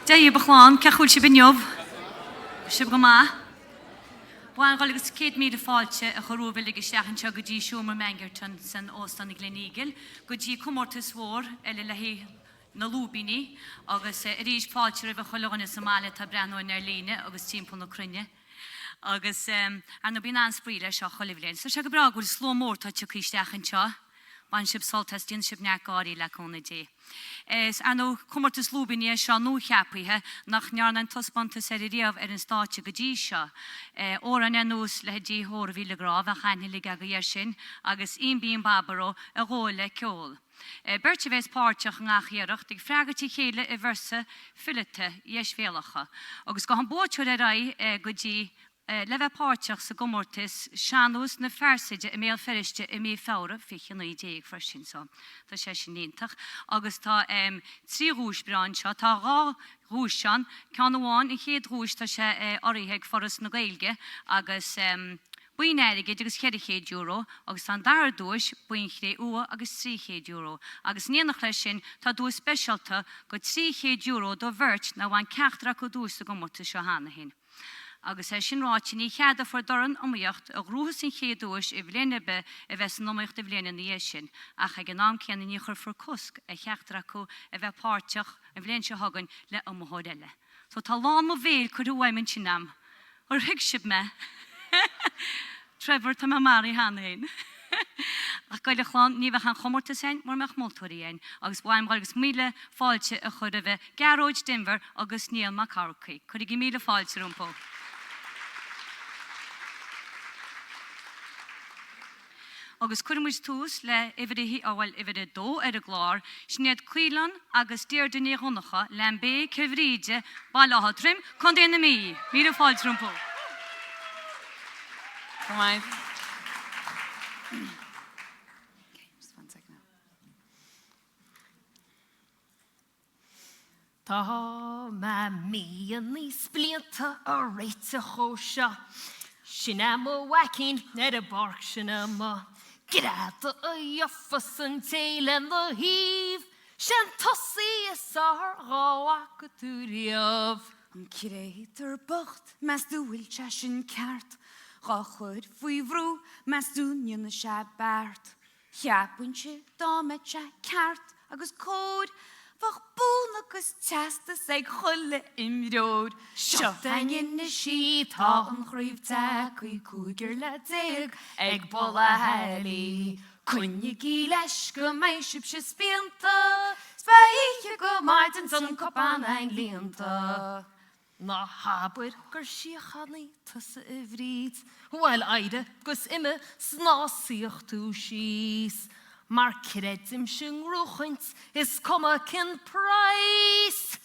Deir bachláán, cechúil si binneomh. Sib go má. Bhain gáil agus 100 míle fáilte a chorúbhfuil agus steachanta go dtí siúmar Mengerton san óstan ag Glenígil, go dtí comórtas mhór eile lehí na Lúibíní agus rís fáilte a bheith choilghanna Somália tá breanúin ar líne agus timppla na Cruinne. Agus ar na bíon anspríle seo choilbhléin. So se go bra gur sló mór tá teach steachanta. Ban sib soltas dín sib neagáí le cóna dé. Anó comórtas Lúibíní seo nuacheaptha nach ndearnadh taispeántas ar riamh ar an státe go dtí seo. Ó an nús le dtí Oró Mhíle Grá a chainne go dhéir sin agus Bim Babaró a ghóla ceol. Berti bheits páirteach nachchéireacht ag freagatí chéile I bhirsa fillite dhéisféalacha. Agus go an bóiteir a raibh go dtí le bheith páirteach sa gomórtas seanús na fersaide I méal feriste I mí fára fichan na idéag freisin so. Tá sé sin níntach. Agus tá trí rúis breáin seo, tá rá rúis sean, cean amháin I chéad rúis tá sé oríthe forras na Gaeilge agus buin airige agus €100 agus tá dar dúis buin chré ua agus €300. Agus níanach lei sin tá dúis speisialta go €300 do bhirt na bhain ceachtra go dús a gomórtas seo hána hin. Agus sin ráitiní cheada for doran amíocht a grúthas sin chéadúis I bhléine be a bheits an amíocht a bhléine na sin, ach ag an ná ceanna ní chur for cosc a cheachtra acu a bheith páirteach a bhléin se hagann le amthóir eile. So tá lán mo bhéil chuir bhhaiminn sin am. Or hiic sib me. Trevor tá má marí hána hain. Ach gaile chláán ní bheith an chomórtas hain mar meach moltóirí hain, agus bhaim agus míle fáilte a chur a bheith garóid Denver agus níl má carcaí. Chuir go míle fáilte rúmpó. Agus cuirimid tús le ifidí áhfuil ifidí dó ar a glár, snéad cuilan agus déardaní runnacha le an bé cehríide bailátha trim chun déana mí. Míle fáilte rúmpó. Come on. Okay, just 1 second now. Tá me míon níos blianta a réite chóise. Sin am whacking net a bark sin am Grata a joffas an tail and the heave. Sin tosí is ar gáha go túriamh. An creightar bocht mes dúil te sin ceart. Gá chud faoi bhrú mes dúne na se beart. Cheapúinte dáme te ceart agus cód. Fach bún agus testas ag chuile imród. Seo dain na sí tá an chríomhte chuí cúigear le déag ag bola helí. Cuinigí leis go meisib se spianta. Speiche go maidin san copan ein líanta. Na habuir gur siochannaí tusa I bhríd. Bhfuil aide gus ime snáíocht tú síos. Mar credim sin ruchaint is cuma cin price.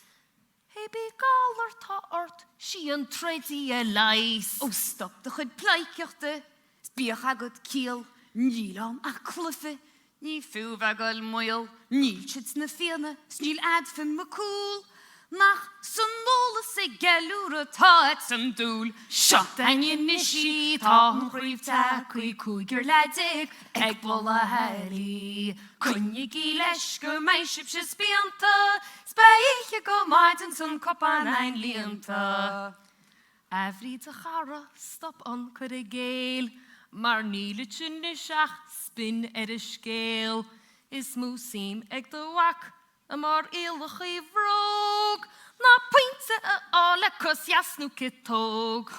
Hebí gálar tá ort sí an tredí a leis. Ó stop de chud pleiciachta. Sbíoch agad cíal, nílam a clufa. Ní fiúh agad muil, níl sids na fianna, sníl adfin ma cúl. Nach san nóla sé gelúra tá et san dúl. Seo dain na sí tá an chríomhte chuí cúigear le déag ag bola helí. Cuinigí leis go meisib se spianta. Speiche go maidin san copan ein líanta. A bhríd a chara stop an chud a géal. Mar níle sin na seach spin ar a scéal. Is músím ag do whac. A mar éalach I bhróg. Na pointe a ála cos jasnú citóg.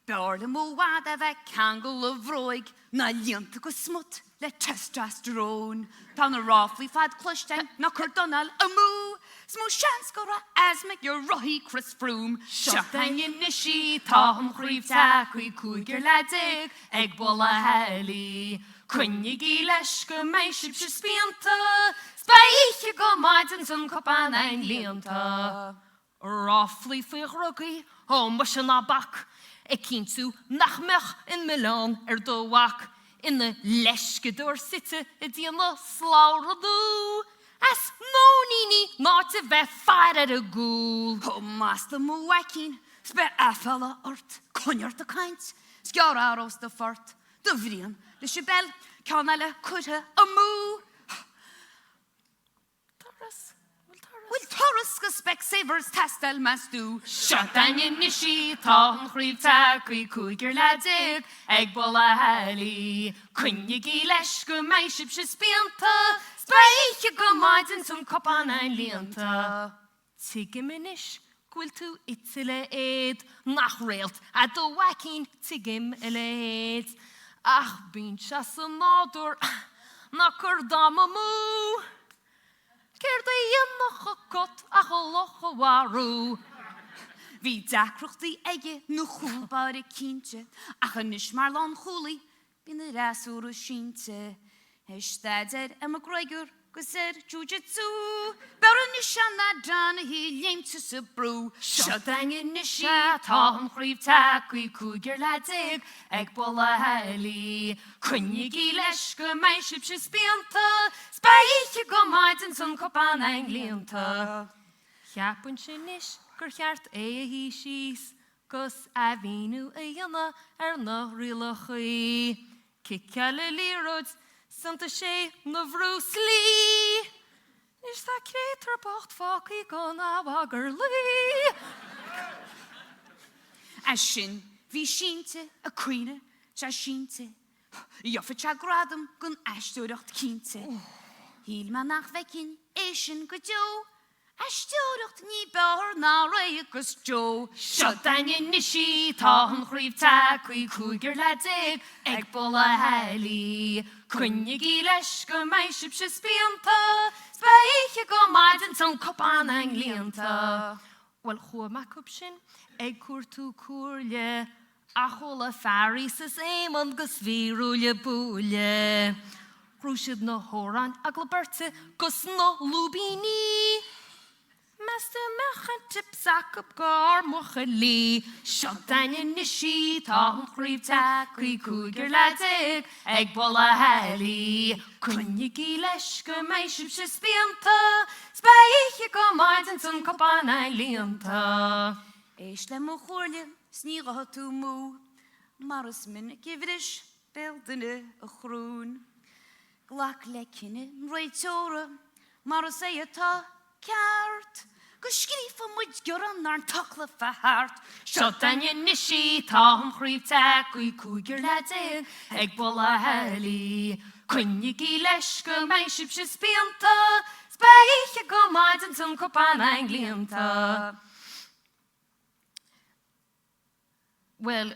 Beir le móhád a bheith cangol a bhróig. Na líanta go smut le testosterone. Tá na ráflaí fad cluistein na cordonal a mú. Smó seans go ra asmic your rohí Chris Froome. Seo dain na sí tá an chríomhte chuí cúigear le déag ag bola helí. Cuinigí leis go meisib se spianta. Speiche go maidin san copan ein líanta. Ráflaí faoi rugaí ó mar sin na bach. Ag cíntú nach mech in Milán ar do whac. Ina leiscadúir site I dtíana sláradú. As móníní ná te bheith fear ar a gúl. Ó másta mó wacín, spe afala ort, coniart a caint, scear arós de fort, de bhríon, le sibel, ceanna le cutha a mú. Taras, Will Taurus go Specsavers Tastel Masdu. Shut Daoine nishi tá chríomhta cúigear ladig ag bola hali. Cuinigí leis go maisib se spianta, spreiche go maidin sun copan ein lianta. Tigiminis gwil tú itile eid, nach réalt a do wacin tigim eleid. Ach, bín sias an nádor, nach dama mú. Ceir da ionnach a cot a choloch a warú. Wie dacroch die egge no choelbare kindje. Ach een is maar lan choelie. Binnen rasur shinte. Hij staat er en me groeger. Gusser jujitsu. Baron nishana dan he leemt to se brew. Shut Daoine nishi tá chríomhta cúigear ladig ag bola hali. Cuinigí leis go maisib se spianta, spreiche go maidin sun copan ein lianta. Cheapún sin is gur cheart hí síos, gus a bhíú a dhéanana na rialachaí. Cice le lírod, santa sé na bhrú slí. Is tá crétar bocht fácaí go na bhagar lí. Ashin, wie shinte a queene, cha shinte. Joffet cha gradum gun ashtoracht kinte. Hiel man nach wekin, Ashin go jo. Ashtoracht ni bar na reikus jo. Shut Daoine nishi tá chríomhta cúigear ladig ag bola hali. Cuinigí leis go maisib se spianta, spreiche go maidin sun copan ein lianta. Wel, chua macúb sin ag cuairtú cuairle, a chola fari sa éman gus víúle búle. Rúisiad na hóran a glaberte gus na Lúibíní. Measta mechan tip sac up gar mocha lí. Shut Daoine nishi tá chríomhta cúigear ladig ag bola hali. Cuinigí leis go maisib se spianta, spreiche go maidin sun copan ein lianta. Eis le mo chorle, sniege hat toe moe. Maar is min givrish, beeldene a groen. Glak lekkine, mreitora, maar is ei ta kaart. Guskiri van moet gjoran naar takle verhaard. Shut Daoine nishi tá chríomhta cúigear ladig ag bola hali. Cuinigí leis go maisib se spianta, spreiche go maidin sun copan ein lianta. Well,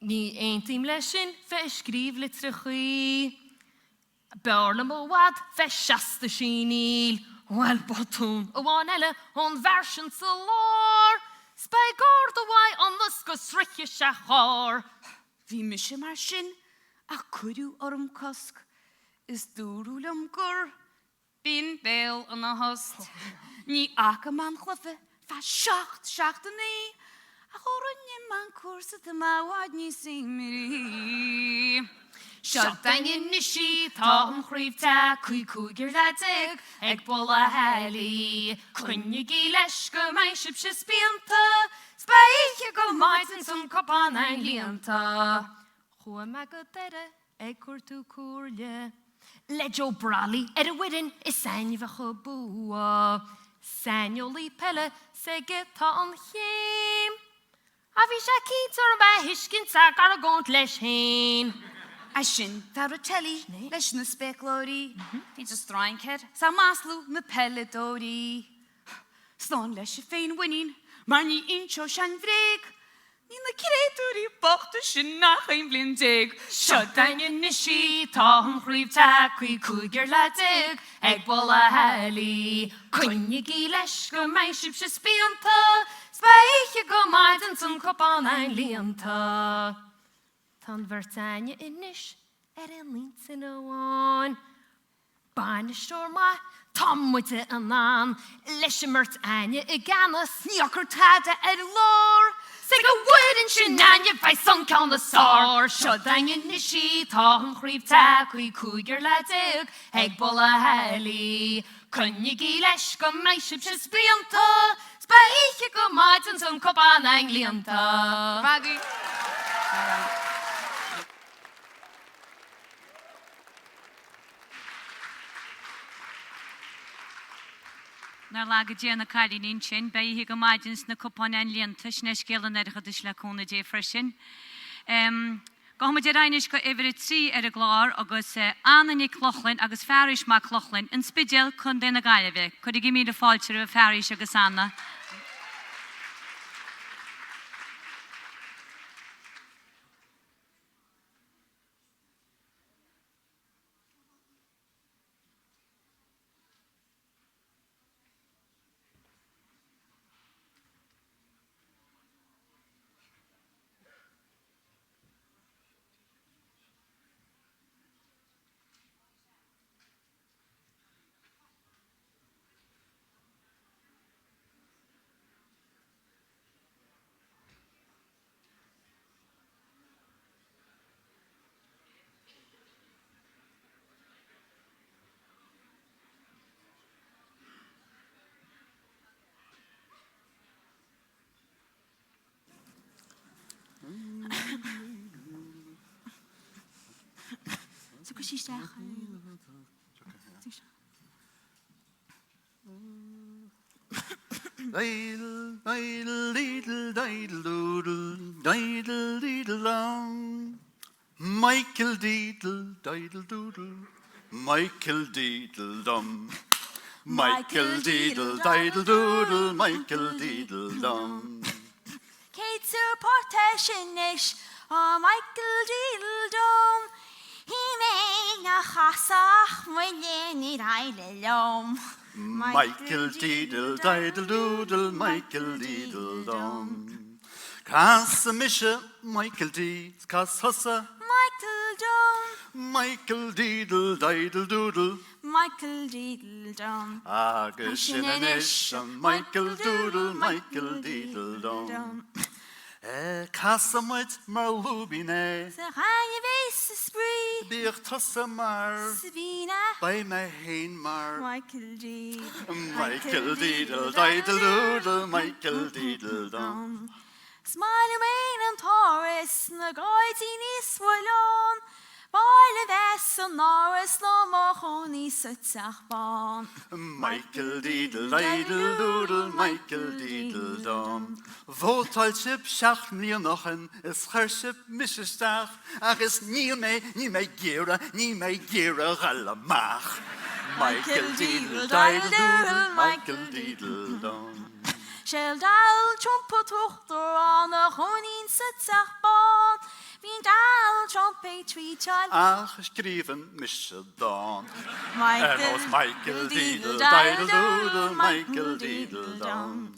ní eintim leis sin fe scríb litrechaí. Bearlam ó wad fe seasta síníl. Well, botún ó bháin eile ón versin sa lár. Spei gord a bhai an nus go sriche se chár. Wie misje maar shin, a kudu orm kosk. Is doerulam gur, bin bel an a host. Ni ake man chlofe, fa schacht nee. A choronje man kurse te ma wad ni simri. Shut Daoine nishi tá chríomhta cúigear ladig ag bola hali. Cuinigí leis go maisib se spianta, spreiche go maidin sun copan ein lianta. Chua me go deire ag cuairtú cuairle. Lejo brali a widin is sainmhecha bua. Sainolí pelle sige tá an chéim. A bhí sé cítar ba hiscin sa gar a gont leis hain. Ashin, Faratelli, leis na speklori. Fi just strain ked, sa maslu na pelledori. Stan leis fein winning, maar ni incho shan vreg. Ni na kireturi bochte shin nach ein blindig. Shut Daoine nishi tá chríomhta cúigear ladig ag bola hali. Cuinigí leis go maisib se spianta, spreiche go maidin sun copan ein lianta. Tan vertaine inis an líntin óháin. Baine storma, tam muite an an, leisimmert aine I ganas, níochar tada lár. Sig a wooden shenanya by sun count the star. Shut Daoine nishi tá chríomhta cúigear ladig ag bola hali. Cuinigí leis go maisib se spianta, spreiche go maidin sun copan ein lianta. Baggy. Nar laga déanana cailín sin, be hi go maidins na cupán an líontas nes céalan ar chudis le cúna dé freisin. Go de reinis go ifir trí ar a glár agus annaní clochlainn agus fearis má clochlainn in spidéal chun déna gaiileh, chud i mí a fáilte a fearis agus anna. So go sí steach. Diddle, diddle, diddle, diddle, doodle, diddle, diddle, dong. Michael Diddle, diddle, doodle, Michael Diddle, dum. Michael Diddle, diddle, doodle, Michael Diddle, dum. Kate Portashinish, oh Michael Diddle Dome. He may na chasach mwyn i'r lom. Michael Diddle, diddle, doodle, Michael Diddle, dum. Cas a misha, Michael D, cas hussa, Michael Dome. Michael Diddle, diddle, doodle. Michael Diddle Dome. Agus sin an ish, Michael Doodle, Michael Diddle, dum. Casamwyd mar Lúibíní, Sa chai ves y spree. Bych tusa mar, Sabina. By my hain mar. Michael D. Michael Diddle, diddle, doodle, Michael Diddle, dum. Smile rain and Taurus, na goidin is wallon. Baile vessel Norris, no more honey sutsach bon. Michael Diddle, diddle, doodle, Michael Diddle, dum. Votalship shach neonochen, is hership mishestach, agus ni me gira galamach. Michael Diddle, diddle, doodle, Michael Diddle, dum. Shall dal trumpet tochter on a honin sutsach bon. Been dal trumpet tweetal. Ach, skriven misje dan. Michael Diddle, diddle, doodle, Michael Diddle, dum.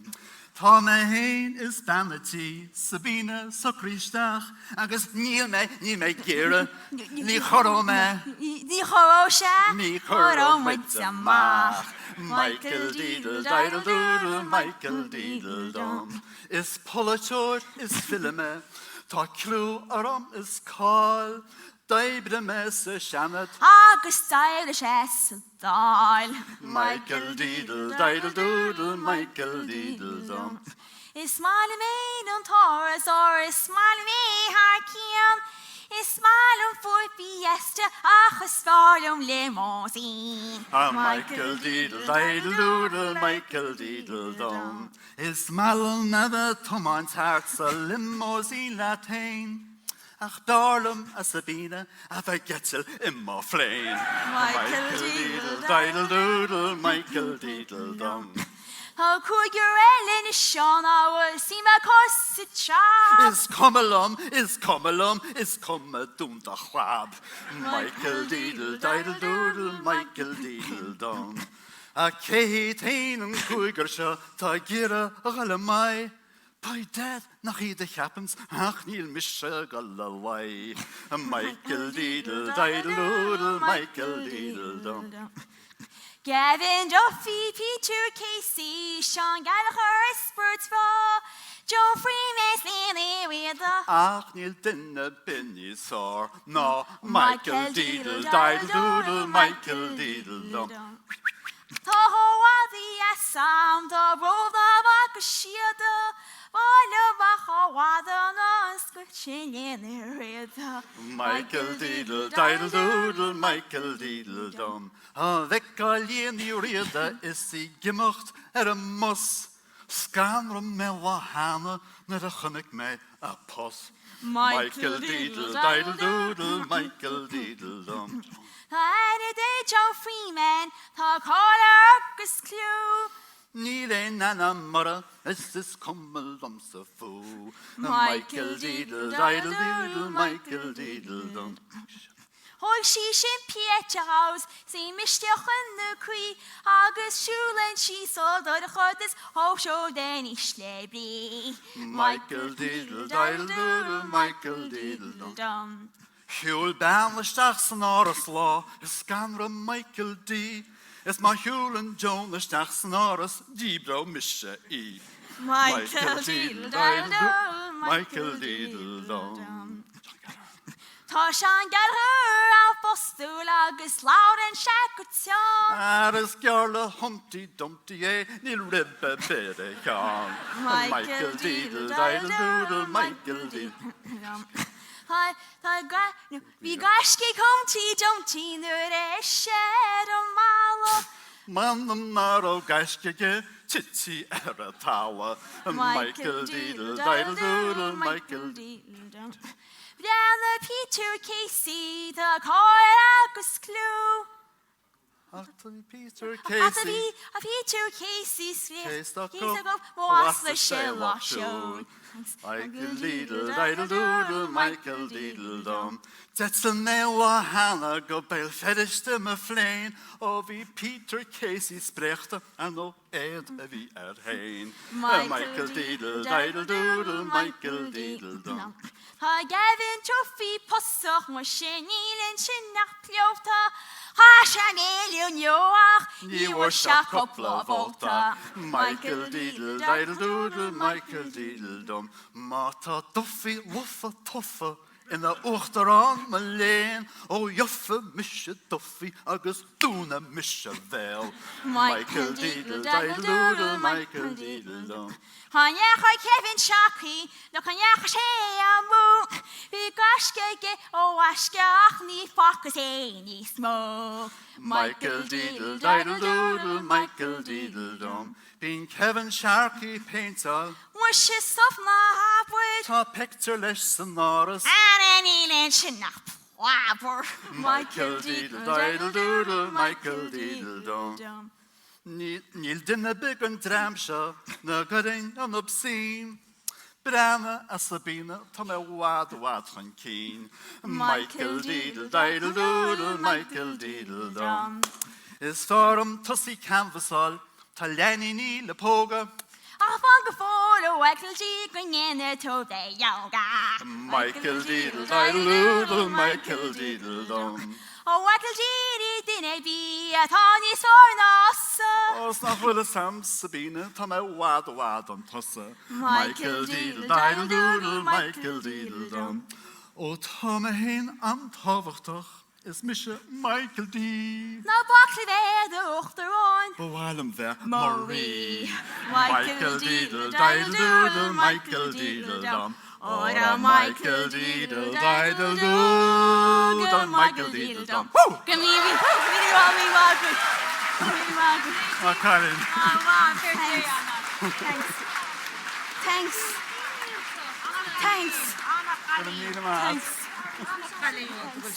Tá me hain is vanity, Sabina, Sokristach, agus ní me gira, ní choró me, Ní choró se. ní choró muid muid amach. Michael Diddle, diddle, doodle, Michael Diddle, dum. Is polachor, is filme, tá clú aram is call, daibre me se shanet, Agus style es dal. Michael Diddle, diddle, doodle, Michael Diddle, dum. Is smile me on Taurus or is smile me harkian. Is smile for fiesta. Ach is falum limousine. Michael Diddle, diddle, doodle, Michael Diddle, dum. Is malum never Tomans heart a limousine latain. Ach darlum a Sabina, a vergetzel immer flame. Michael Diddle, diddle, doodle, Michael Diddle, dum. How could your Ellen is Sean? I will see my cost it sharp. Is come alum, is come a doom the chwab. Michael Diddle, diddle, doodle, Michael Diddle, dum. A Kate hain and cougar sha, ta gira a galamai. By death, nach he the happens, ach nil misha galalai. Michael Diddle, diddle, doodle, Michael Diddle, dum. Gavin, Duffy, Peter, Casey, Sean Gallagher, Spurts Raw, Joe Freeman, Stanley with the Ach nil dinne binny sor, no, Michael Diddle, diddle, doodle, Michael Diddle, dum. Toho the Assam, the roll of a shield, Walla Baha, the non-squitch Shilling Rita. Michael Diddle, Diddle Doodle, Michael Diddle Dum. Vekkalien i reda is I gemacht mus. Scanra mella hana, na de chunnik me a pos. Michael Diddle, Diddle Doodle, Michael Diddle Dum. Eine day Joe Freeman, ta Carter's clue. Níle nana mara, is this cummelum so foo. Michael Diddle, Diddle, Diddle Doodle, Michael Diddle Dum. Hol sheesh in Pietja house, see Mistach in the Cree, August Shul and she saw the Hottes, ho show then Ishlebri. Michael Diddle, Diddle Doodle, Michael Diddle Dum. Hjul banlistach san áras lá, is scanra Michael D. Is ma hjul and Jonastach san áras, dibro misha I. Michael Diddle, Diddle, Michael Diddle Dum. Tá sean gal her á postúil agus láir an seacution. Aris garla Humpty Dumpty níl ribbe bere gan. Michael Diddle, Diddle Doodle, Michael Diddle. Bhí gaisci Humpty Dumpty nuair séad an mála. Man naro gaiscige titsi a tala. Michael Diddle, Diddle Doodle, Michael Diddle. Brianna Peter Casey, the car agus clue. Peter Casey. Peter Casey, Case the he's cup, a go, was was the the Sherlock show. show. Michael Diddle, Diddle Doodle, Michael Diddle Dum. That's a newa hana go bail fediste me flein. O vi Peter Casey sprechte en o ed vi heen. Michael Diddle, Diddle Doodle, Michael Diddle Dum. Ha Gavin Trophy possoch mar sin nílinn sin nach pleota. Ha sean éiliún joach, ní war seach coppla volta. Michael Diddle, Diddle Doodle, Michael Diddle Dum. Mata Duffy, Wuffa, Tuffa. In the ochteraan me leen, o juffe misje Duffy, agus doene misje wel. Michael Diddle, Diddle Doodle, Michael Diddle Dum. Han jeg Kevin Shappy, no kan jeg se amu. Vi gaskege og aske ach ni fakkus enig små. Michael Diddle, Diddle Doodle, Michael Diddle Dum. Been Kevin Sharkey painter, Was je stof na hapwood. ta picture leis san áras. En nílinn sin nach plabber. Michael Diddle, Diddle Doodle, Michael Diddle Dum. Níl dinne big an dramse, na gorin an obscene. Brana a Sabina, ta me wad chan keen. Michael Diddle, Diddle Doodle, Michael Diddle Dum. Is forum tussi canvasal, ta lenny ni Ceapóga. Ach van gevoel o ekkel zieken in het hoofd de yoga. Michael Diddle, Diddle Doodle, Michael Diddle Dum. O ekkel ziri dinne bi a tani sornassa. Os nach wille Sam Sabina, ta me wad an tussa. Michael Diddle, Diddle Doodle, Michael Diddle Dum. O ta me heen an tawachtach, is misje Michael D. Na bakli ve de ochteron. Bewalem ver Marie. Michael Diddle, Diddle Doodle, Michael Diddle Dum. Ora Michael Diddle, Diddle Doodle, Michael Diddle Dum. Come here, we want me welcome. Karin. Thanks.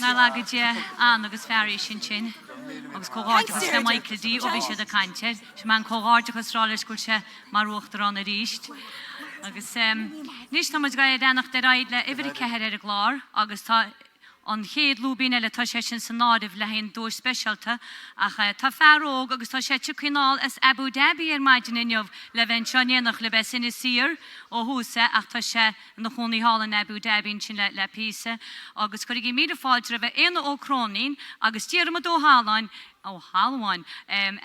Na lagaide an agus fearí sin sin, agus cóáidechas le Michael D ó bhí siad a cainte, se man cóáidechas rálaiscúil se mar uachtar an a ríist. Agus níos tá gaid annach de raid le ihir ceir ar a glár, agus tá an chéad Lúibíní le tá sé sin san náibh le hén dúir speisialta ach tá fearóg agus tá sé tucinál is Abu Dhabi ar maidin inniuh le bhain seanéanach le bheith sinna sir ó húsa ach tá sé na chunaí hálan Abu Dhabi sin le písa agus chuir í míad fáilte a bheith éana ó crónín agus tíarma dó hálain ó hálaháin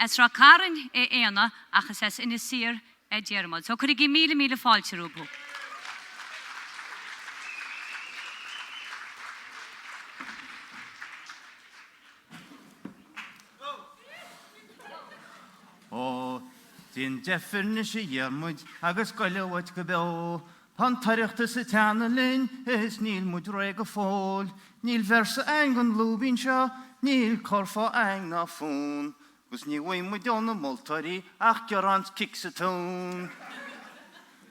is rá caran é éana achas is ina sir é déarmad. So chuir í míle fáilte rúbú. Din definition yermud agus goile wat go be Pan tariachta sa teanna linn is níl muid ré go fóil, níl versa ang an Lúibín seo, níl corfa ang na fún, gus ní bhain muid donna moltarí ach gearant kick sa tún.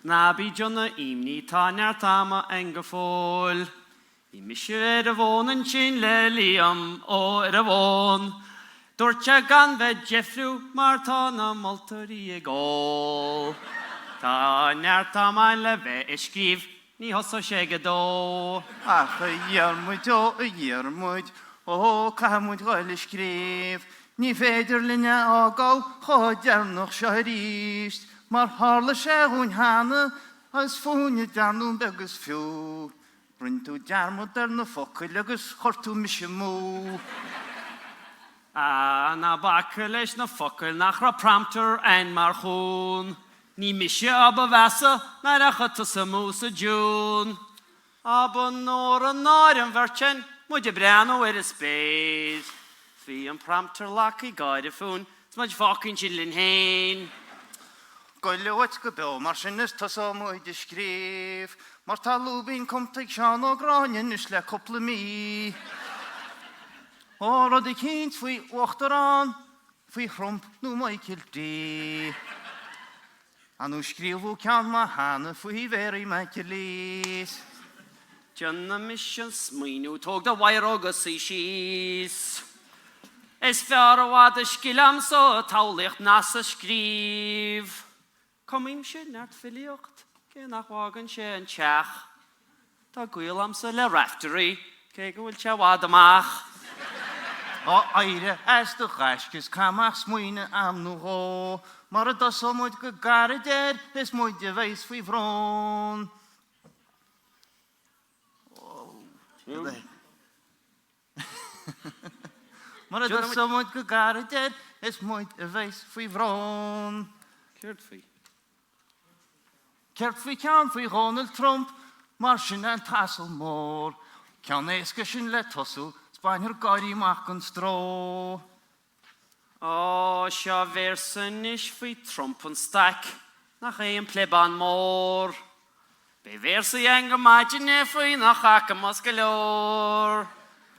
Na bí Jonna imní tá neartama an go fóil. I misir a bhón an sin le líam ó a bhón. Dúirte gan bheith Jeffrú mar tá na moltarí ag gól. Tá neartama le bheith iscríb ní hosa sé go dó. Ach a dhearmuid ó a dhearmuid, ó cahammuid gáil iscríb, ní féidir linne ágáil chá dearnach seo ríist, mar hála sé hún hána as fúne dearnún begus fiú. Bryn tú dearmod ar na focail agus chortú mise mú. Na baca leis na focail nach ra pramtar an mar chún. Ní mise ab a bheasa na rachata sa mú sa dún. Ab an nór an náir an bhirtin muid a breanú ar a spéid. Fi an pramtar lach I gáide fún, smaid focin sin linn hain. Goilewait go bew, mar sin is tasá muid I scríb, mar tá Lúibín comtaigh seán ó gráinin is le coppla mí. Ó rud I cínt faoi uachtarán, faoi chrump nó Michael D. Anú scríbhú ceann má hána faoi Mary Michaelís. Jonna mission smuinú tóg da wair agus I síos. Is fear a wad a scilam so tálicht nas a scríb. Comim sé nart filiocht, ge nach wagan sé an teach. Tá gwyl am sa le raftery, ge gwyl te wad amach. Ó aire as do gaisgus camach smuoine am nó ró, mar a dasá muid go garidéir is muid a bheis faoi bhrón. Mar a dasá muid go garidéir is muid a bheis faoi bhrón. Ceirt fi. Ceart faoi ceann faoi Donald Trump, mar sin an tasal mór. Ceann éasca sin le tosú, Spáinir gairí mach an stró. O, seo versan is fi Trump an stack, nach ein pleban mór. Be versa ang imagine fi nach acamas galore.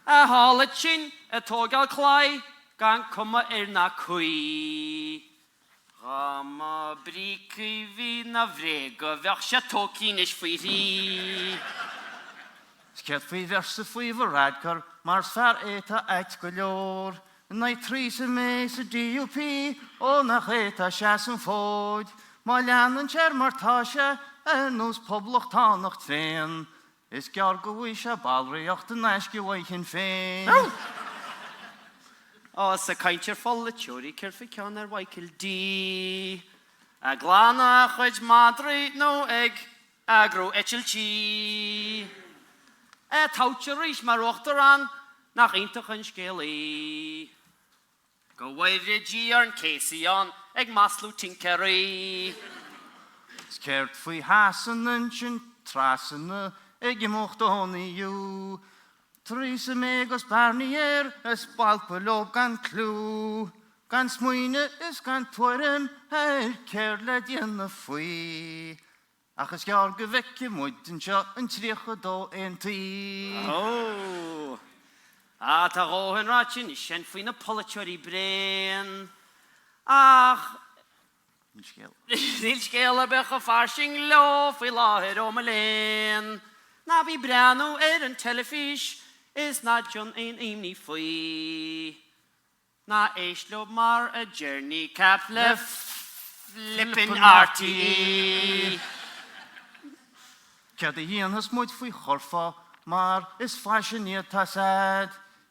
A hála sin, a tógal clai, gan cuma na cui. Gama brici fi na vrega, vech se tócin is fi ri. Sceart faoi versa faoi bhradcar, mar sfar éta eit go leor. Na trísa mé sa DUP, ó nach éta seas an fóid. Má leanan sér mar tá se nús poblach tánacht féin. Is gear go bhui se balraíocht an eisci bhaichin féin. O, sa caintir fol le tiúri ceir fi ceann ar Michael D. A glána chuid Madrid nó ag agrú etiltí. Táte rís mar ochtar an nach intach an scéalaí. Go bhhaire dí ar an césaí an ag maslú tincerí. Sceart faoi hasan an sin trasanna ag imocht ónaíú. Trísa mé agus barnier is balpa lob gan clú. Gan smuoine is gan tuairim ceir le déanna faoi. Achas gear go bheice muidin seo an tríocha dó ein tí. Oh. Tá róhan rátin is sin faoin na politeorí brein. Ach, níl scéal a becha farsing lo faoi láthir ó maléin. Na bhí breanú ar an telefís is na John ein imní faoi. Na éislob mar a journey cap le flippin' RTE. Cead a dhéanas muid faoi chorfa, mar is faisioníad tá sad.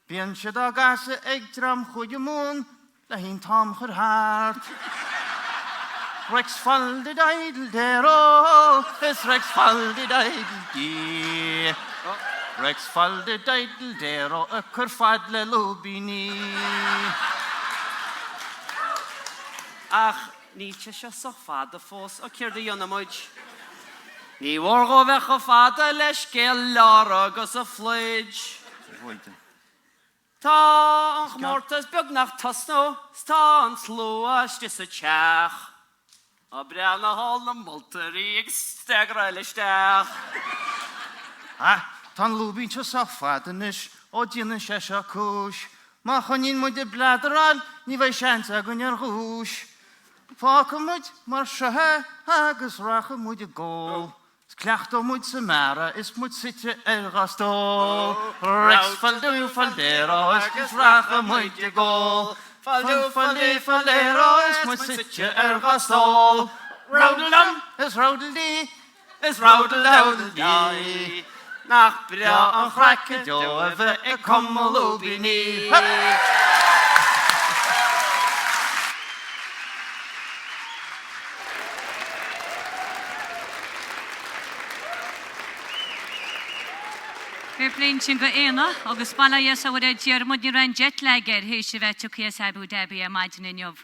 Bíonn siad a gasa ag dram chuig mún le hín tám chur háart. Rex falde deidel dero, is Rex falde deidel di. Rex falde deidel dero, a chur fad le Lúibíní. Ach, ní te se sa fada fós o céir da dhéanam muid. Ní bhór go bheith go fada le scéal lára agus a fluid. Tá an chmórtas beag nach tasnó, tá an slúas dis a teach. A breanna hall na multarí ag steagráile steach. Tan Lúibín se sa fadanis ó dina se se cúis. Má chunín muid de bladarál ní bheith seanta a gon ar húis. Fáca muid mar sethe agus racha muid a gó. Cleachtó muid sa mara is muid site ar gastó. Rex faldú faldéró agus racha muid a gó. Faldú faldéró is muid site ar gastó. Roudaldum is roudaldí is roudaldí. Nach brea An chracha dóibh I cum Lúibíní. Fairplain sin go éana agus balla yes a bhfuil dearmod ní ran jetlager hééis se bheitú cías Abu Dhabi a maidin inniuh.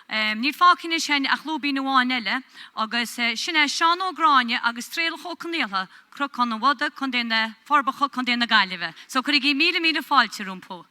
Ní fácinna sin ach Lúibíní bháin eile agus sinna seán ó gráine agus tréalach ó cnéalha cru chun na bhada chun déna forbacha chun déna gaiileh. So chuir í míle fáilte rúmpó.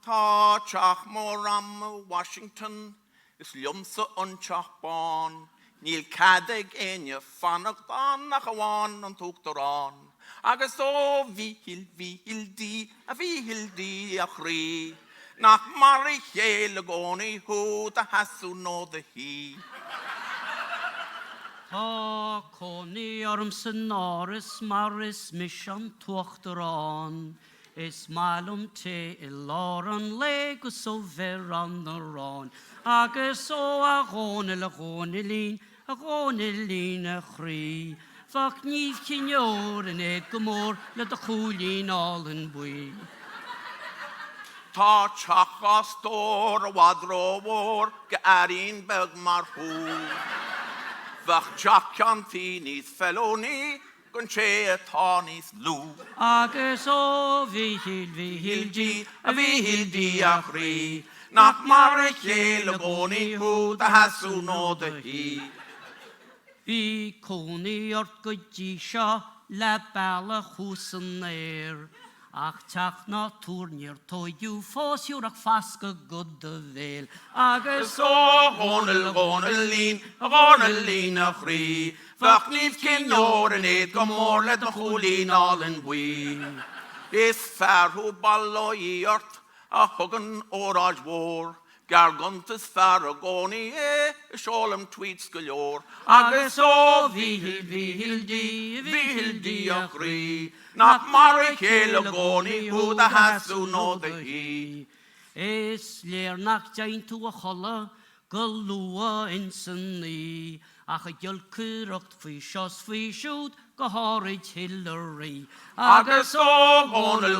Tá teach mór am Washington is liomsa an teach bán. Níl cadig aine fannach bán nach amháin an túchtarán. Agus ó bhíhil dí a bhíhil dí a chrí. Nach mar I chéile gcónaí húd a hasú nó de hí. Tá cónaí orm san náras mar is mis an tuachtarán. Is malum te I lár an legus ó ver an na rán. Agus ó a ghóna lín a chrí. Fach níomh cinneór in éad go mór le do chúlín all an buí. Tá teachas tór a wadróhór go airín beg mar hú. Fach teach an tí níos felóní gon sé atá níos lú. Agus ó bhíhil dí a bhíhil dí a chrí. Nach mar a chéile gcónaí húd a hasú nó de hí. Bhí cónaí ort go dtí seo le balla chús an éir. Ach teach ná túrníir tóidú fóisiúach fas go god de bhéil. Agus ó ghónal lín a chrí. Fach níomh cinneór in éad go mór le do chúlín all an buí. Is fearthú ballóí ort a thugan óráid mhór. Garguntas fear a gcónaí seolam tweets go leor. Agus ó bhíhil dí a chrí. Nach mar a chéile gcónaí húd a hasú nó de hí. Is léir nach dein tú a chola go lua in san ní. Ach a geol cúracht faoi seos faoi siúd go háid Hillary. Agus ó ghónal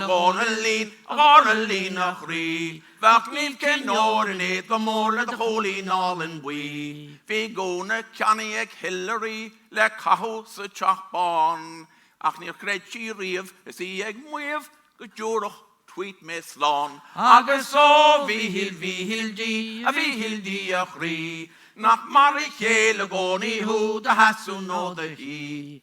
lín a chrí. Fach níomh cinneór in éad go mór le do chúlín all an buí. Bhí gcóna ceannaí ag Hillary le cathú sa teach bán. Ach níor creid sí riamh is í ag muamh go dúrach tweet me slán. Agus ó bhíhil dí a chrí. Nach mar a chéile gcónaí húd a hasú nó de hí.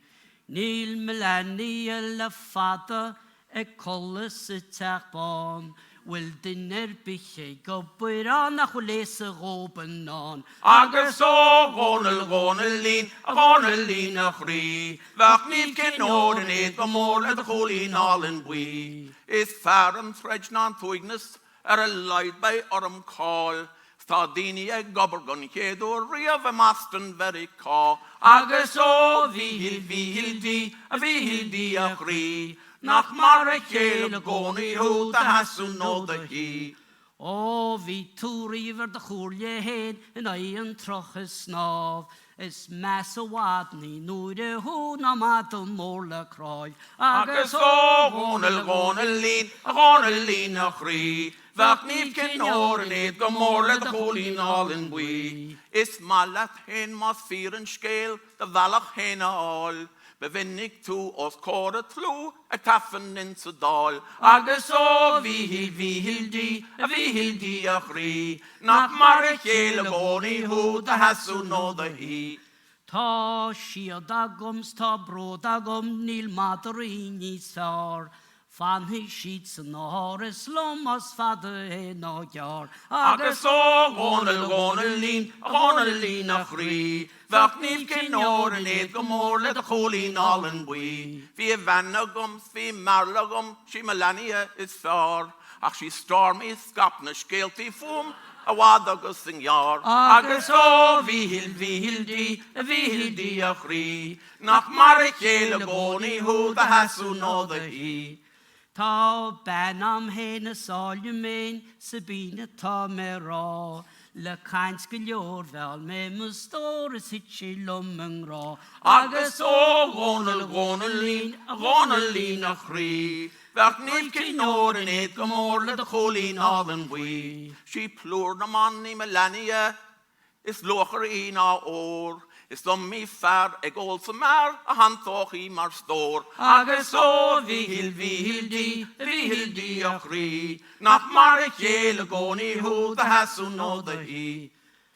Níl millenní le fada ag colla sa teach bán. Wil dinner biche go buir an nach chu léis a róban ná. Agus ó ghónal lín a chrí. Fach níomh cinneór in éad go mór le do chúlín all an buí. Is fear an threid ná tuignas ar a leid bei orm cáil. Tá daoine ag gobar gon chéadú riamh a mastan very cá. Agus ó bhíhil dí a chrí. nach mar a chéile gcónaí hú a hasú nóda hí. O fi túrífer de chwrle hen yn ein trochus snof. Is mes o wadni nŵr y hwn am adym môr le croed. Agus o gcónal lín a chrí. Fach níl cyn o'r nid gymor le dy chwlín all yn bwy. Is malat hen mas fyr yn sgéil, dy falach hen a all. Bevinnig tú os cór a tlú a taffan in sa dál. Agus ó bhíhil dí a chrí. Nach mar a chéile gcónaí hú a hasú nóda hí. Tá siad agams tá brod agam níl madaríní sár. Fan hí siad san áras lom as fada hen á gear. Agus ó gcónal lín a chrí. Fach níl cyn o'r nid gymor le dy chwlín all yn bwy. Fi vanagum, fi marlagum, si Melania is far. Ach si stormy skap na sgeilti fwm, a wad agus yng iar. Agus o fihil di a chrí. Nach mar a chéile gcónaí hú a hasú nóda hí. Tá ben am hen a sáilio mein, Sabina tá me rá. Le caint go leor fel me mustór is hit si lom yn rá. Agus o gcónal lín a chrí. Fach níl cyn o'r nid gymor le dy chwlín all yn bwy. Si plúr na man i Melania, is lochar un a o'r. Is dom mi far ag ôl sa mar a hantoch i mar stór. Agus o fihil di a chrí. Nach mar a chéile gcónaí hú a hasú nóda hí.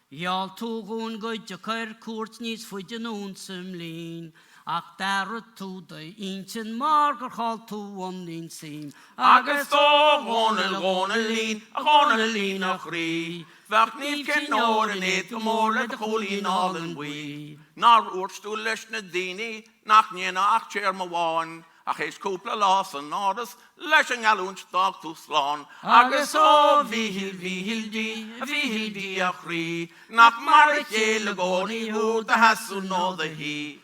Ial tú gún goid a cair cwrt nís fwyd yn ŵn symlín. Ach dar y tú da intin mar gyrchol tú o'n ni'n sîm. Agus o gcónal lín a chrí. Fach níl cyn o'r nid gymor le dy chwlín all yn bwy. Nar úrstú leis na daoine nach níana ach téir ma bháin. Ach éis cúpla lás an áras leis an galúnt dag tú slán. Agus ó bhíhil di a chrí. Nach mar a chéile gcónaí hú a hasú nóda hí.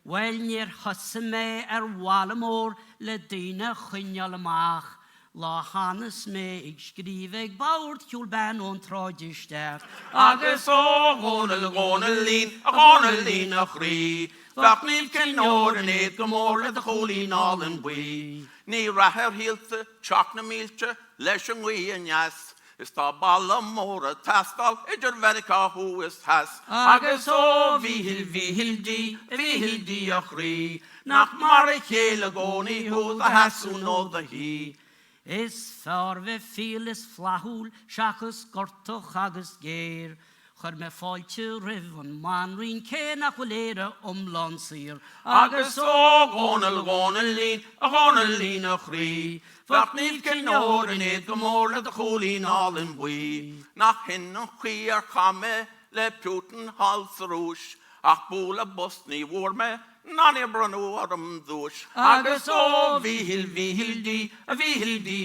Wel ní'r chysy me wal amor le dyna chynial amach. La hanes me ag sgrifeg bawrt hiwl ben o'n troedistech. Agus o gcónal lín a chrí. Fach níl cyn o'r nid gymor le dy chwlín all yn bwy. Ní rathir hialte, teach na mílte, leis an nghaí an neas. Is tá balla mór a tastal, idir verica hú is has. Agus o bhíhil di a chrí. Nach mar a chéile gcónaí hú a hasú nóda hí. Is fawr fe ffil is flahwl, siacus gortoch agus geir. Chwer me ffoiltio rifon man rhin cen ac wylera omlon sir. Agus o gcónal lín a chrí. Fach níl cyn o'r nid gymor le dy chwlín all yn bwy. Nach hyn yn chwi ar chame le piwtyn hal srwys. Ach bŵl a bus ni wwrme. Nan i brynw ar ymddwys. Agus o fihil di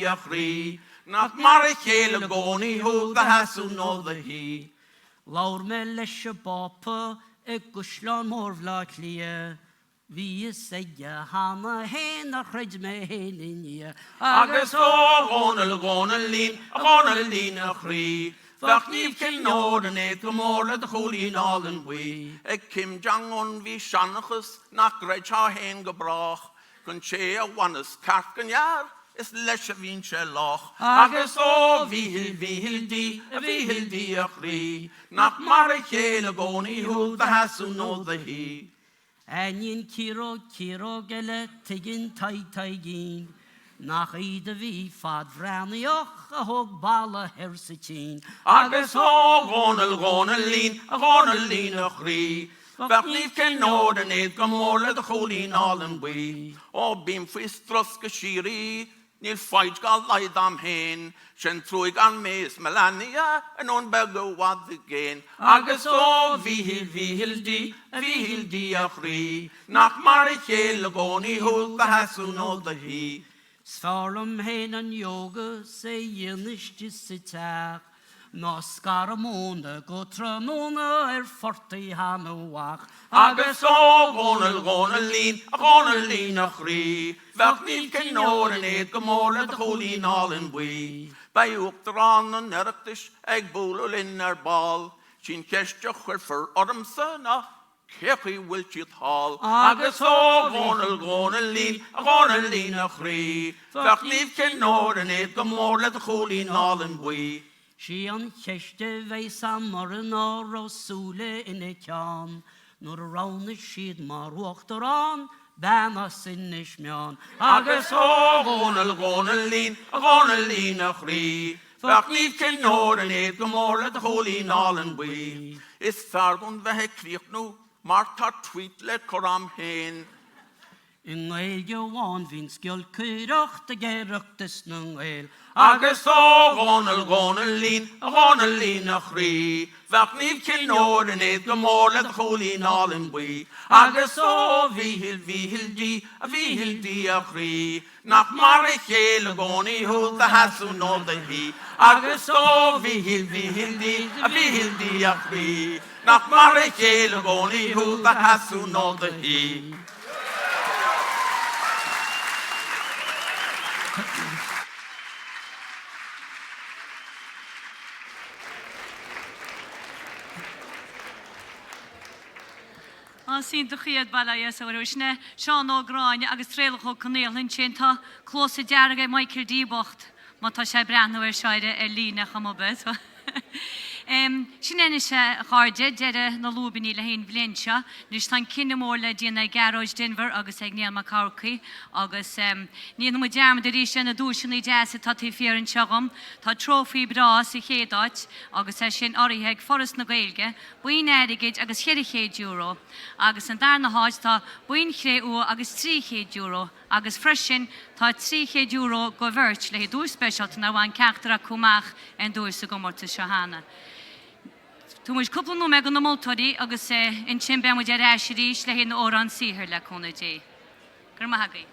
a chrí. Nach mar a chéile gcónaí hú a hasú nóda hí. Lawr me leis y bopa y gwslon môr fla clia. Fi is eia hana hen a chred me hen in ia. Agus o gcónal lín a chrí. Fach níl cyn o'r nid gymor le dy chwlín all yn bwy. Ag Kim Jong-un fi sianachus nach gred ha hen gybrach. Gyn che a wanas cart gyniar, is leis a fi'n se loch. Agus o fihil di a chrí. Nach mar a chéile gcónaí hú a hasú nóda hí. Enyin ciro gele tigin tai gyn. Nach eid a fi fad franioch a hog bala hersityn. Agus o gcónal lín a chrí. Fach níl cyn o'r nid gymor le dy chwlín all yn bwy. O bim fwys dros gysiri. Níl ffaid gael laid am hen, sy'n trwy gan mes Melania, yn o'n bego wad y gen. Agus o fihil di a chrí. Nach mar a chéile gcónaí hú a hasú nóda hí. Sfarlum hen an yoga se ynystis y tach. Nos garamóna go tramóna fortaí hanúach. Agus ó gónal lín nach rí. Bheach níl cinóir in éad go mór le cholín in bui. Bei uachtarán an neirachtas ag búla linn ball. Sin ceisteach chuir ormsa nach cechaí bhfuil siad hall. Agus ó gónal lín nach rí. Bheach níl cinóir in éad go mór le cholín in bui. Si an cheiste bheith samar an árásúla ina ceann, nuair a rána siad mar uachtarán, bena sin is meán. Agus ó gónal lín nach rí. Bheach níl cinóir in éad go mór le cholín in bui. Is fearún bheith críochnú mar tá tweet le choram héin. In éige bháin hín sciol cuireacht a ggéireachtas na ngéil. Agus ó gónal lín nach rí. Bheach níl cinóir in éad go mór le cholín in bui. Agus ó bhíhildí a chrí. Nach mar a chéal a gcónaí húil a hasú nó de hí. Agus ó bhíhildí a chrí. Nach mar a chéal a gcónaí húil a hasú nó de hí. Sín do chiad bailile sa bhrisne, Seán ó Gráine agus tréalach ó Canéalinn sin tá clósa dearga Michael Díbocht, má tá sé breanúir seide lína chamobed. Sin enna se cháde deire na Lúibíní le haon bblianta, nus tá cinenne mór le díana garáid Denver agus ag níl Macarcaí agus níon mu dearm de rí sin na dúisina deasa tá tí fearan segam, tá trófií brá sa chéadáit agus é sin oríthe ag forras na Gaeilge, buin airigid agus €100 agus an dar na háid tá buin chréú agus €300 agus freisin tá €300 go bhirt le dúr speisialta na bhain ceachtar cumach an dúir sa gomórta se hána. Tú muis cúpla nó me go na mótóí agus in sin be muid éisiríéis le hén órán sihir le chuna dé. Gur maithagaí.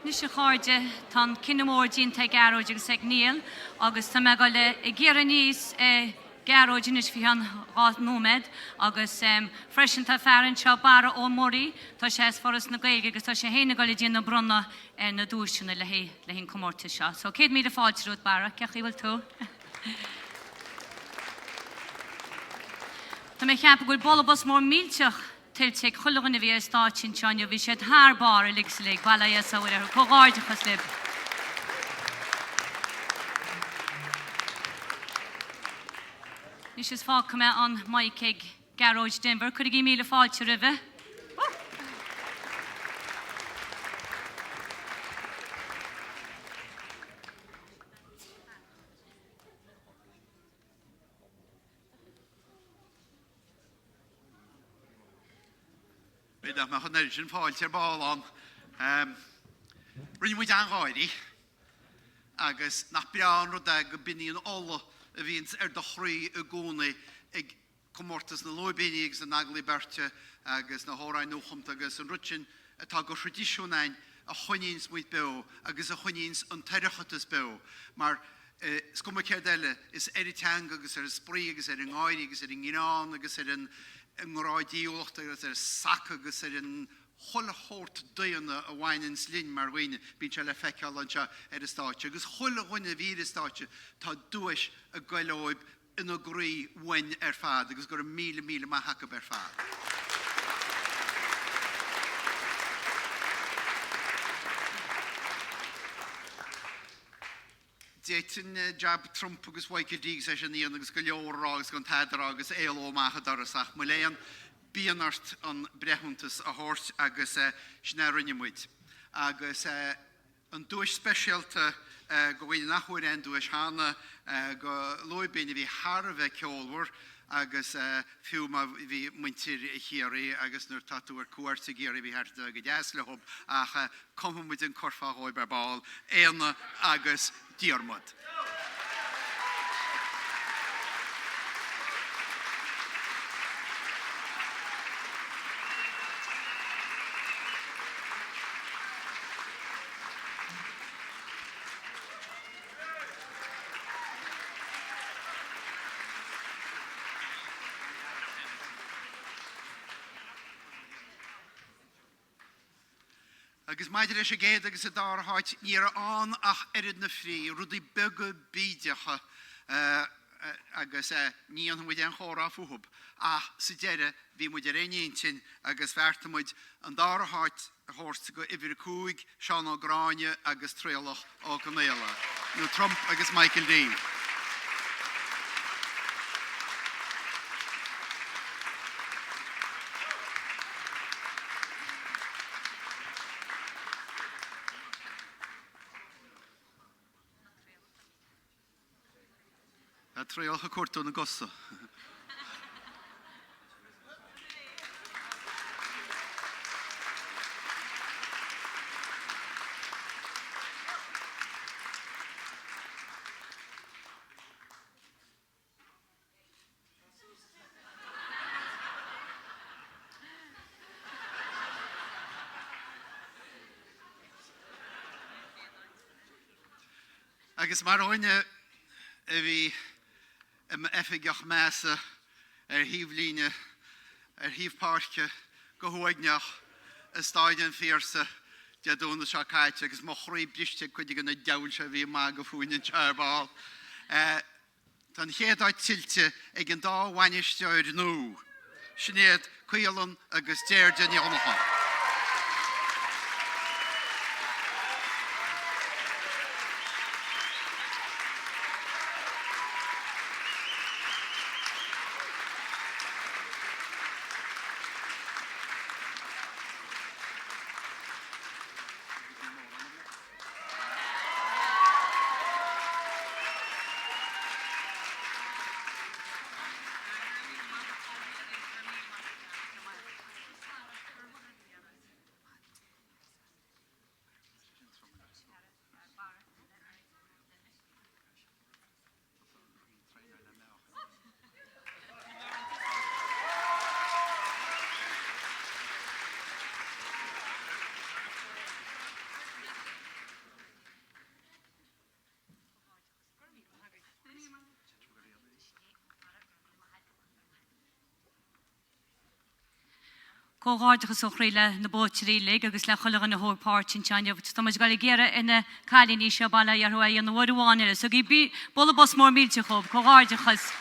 Nis a cháde tan cinnamór dín te garóid agus ag níl, agus tá me go le I ggéar níos garóid is fi an gát nómed, agus freisin tá fearan seo bara ó mórí, tá sé forras na gaige, agus tá sé héna go le dín na bronna na dúisina le hín comórta seo. So céad míad a fáilte rúd bara, ceach íhfuil tú. Tá mé cheap goil bolabas mór mílteach tiltte chullagan a bhí stáitsin teanne bhí sé thar bar ligs le bhla é saoir chogáidechas lib. Nis is fá me an maiceig garóid Denver, chuig í míle fáilte ribh. Bydda, mae hwnna'n sy'n ffael ti'r bol on. Rwy'n mwyd angoedi. Agus na biawn rwyd ag y byni yn olo y fynt dochrau y gwni ag cymortas na Lúibíní ag sy'n naglu bertio agus na horain nwchwmt agus yn rwtsin y tag o tradisiwn ein a chwynins mwyd byw agus a chwynins yn terrychotas byw. Mae'r sgwmau cerdele is eritang agus ysbryd agus ynghoeri agus ynghynon agus yn ngwraid diolch agus sac agus yn cholle hort dwyna a wainins lyn mar wyne by'n siarad effeithiol yn siarad ystadau. Agus cholle wyne fyr ystadau ta dwys y gweloib yn o gry wyn fad agus gwrdd mil ma hacab fad. Dietin jab Trump agus waike dig se sin íon agus go leor agus gan tadar agus élo macha darasach mo leon bíanart an brehuntas a hort agus snerinnemuid. Agus an dúis specialta go bhfuil nachhuiir an dúis hána go Lúibíní bhí Harbheith ceolhar agus fiú ma bhí muintir chéirí agus nuair tatúar cuairta géirí bhí harta go deas le hub ach comum muid an corfa hóib ar ball éana agus diarmod. Agus maidir is géad agus darthait níar an ach erid na frí, rudí bega bídeacha agus níon muid an chóra fuhub. Ach sa deire bhí muid ar eintin agus vertamuid an darthait hórsta go ifir cúig Seán ó Gráine agus tréalach ó Ghanéla. Nó Trump agus Michael D. Tréalcha cuartú na gosa. Agus mar oine bhí effigach mesa híomhlíne híomhpáirce go huaigneach stáidin fiersa de dúna seo caiite agus mo chraí briste chuide gan na deil se bhí má go fúin tearbáil. Tá chéadáid tilte ag an dáhhaineisteir nó. Sinnéad cuialan agus déirde neonnacha. cóáidechas ó chríile na bóitríile agus le chola an na hóg páirt in teanne, tá mas gal géire ina cálíní seo balla arhuaí an na bhháinile, so gí bola bos mór mílte chob, cóáidechas.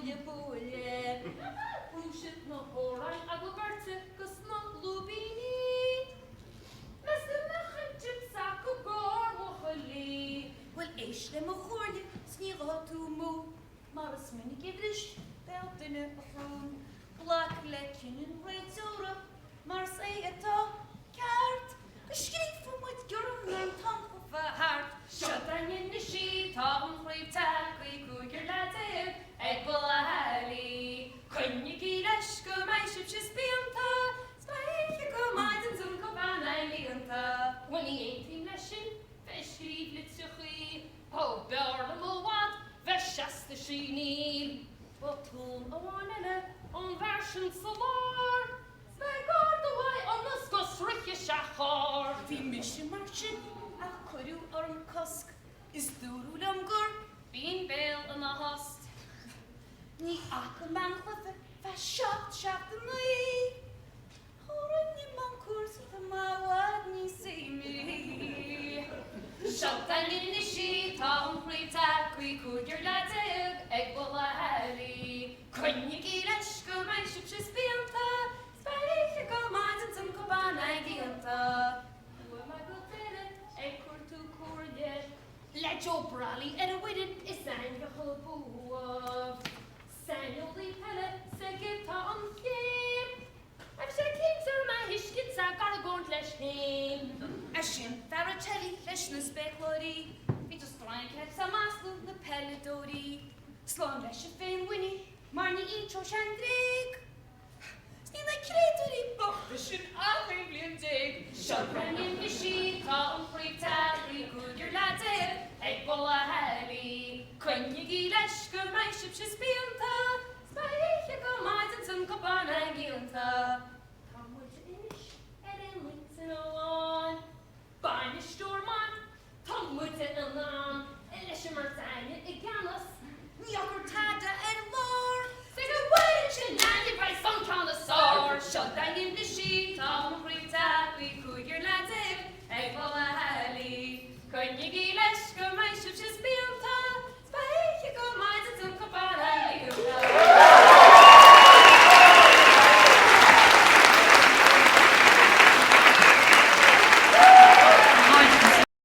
bwylio bwylio. Rwysyd no horain a gwyberta gos no Lúibíní. Mes y machen chip sac o gor o chyli. Wel eis le mo chwrli, sni tu mo. Mar ys mynd I gyfrys, fel dyn y ffrwn. Black lecyn yn rhaid ora, mar sei eto cart. Ysgrif o mwyd gyrwm na'n tanch o fy hart. Siadran yn y si, ta yn chwib tagwi gwygr ladyr, egblaeli. Cwynig I lesgo mae sib taispeánta, sbaich y gymaid yn dyn gofanau lianta. Wel I ein lesin, fe sgrif litio chi, o bawr y mywad, fe siast y si nil. O tŵn o wanele, o'n fersiwn solar, sbaich gord o wai o'n ysgos rwych y siachor. Fi mysio marsin, a cwrw o'r cosg. Is dwrw lamgwr, Bim bel yn a host. ni ac yn man chlyffe, fa siap y mwy. Horan ni man cwrs wrth y mawad ni si mi. Siadran yn y si, ta yn chwib tagwi gwygr ladyr, egblaeli. Cwynig I lesgo mae sib taispeánta, sbaich y gymaid yn dyn gofanau lianta. Hwyl mae gwltele, cwrtw cwrlie. Lejo brali y wedyn is sain gychol bwaf. Sain o li pele, segib ta o'n llym. Ef se kings ar mae hysgyd sa gar y gont leis hym. Asyn, dar y teli, leis na speglori. Fi just draen cef sa maslu na peledori. Slon leis y ffein wyni, mar ni I tro siandrig. Sni na credwr I boch, asyn a fein blin dig. Siadran yn y si, ta yn chwib tagwi gwygr ladyr, egblaeli. Cwynig I lesgo mae sib taispeánta, sbaich y gymaid yn dyn gofanau lianta. Tam wyd yn ish, yn lynt yn o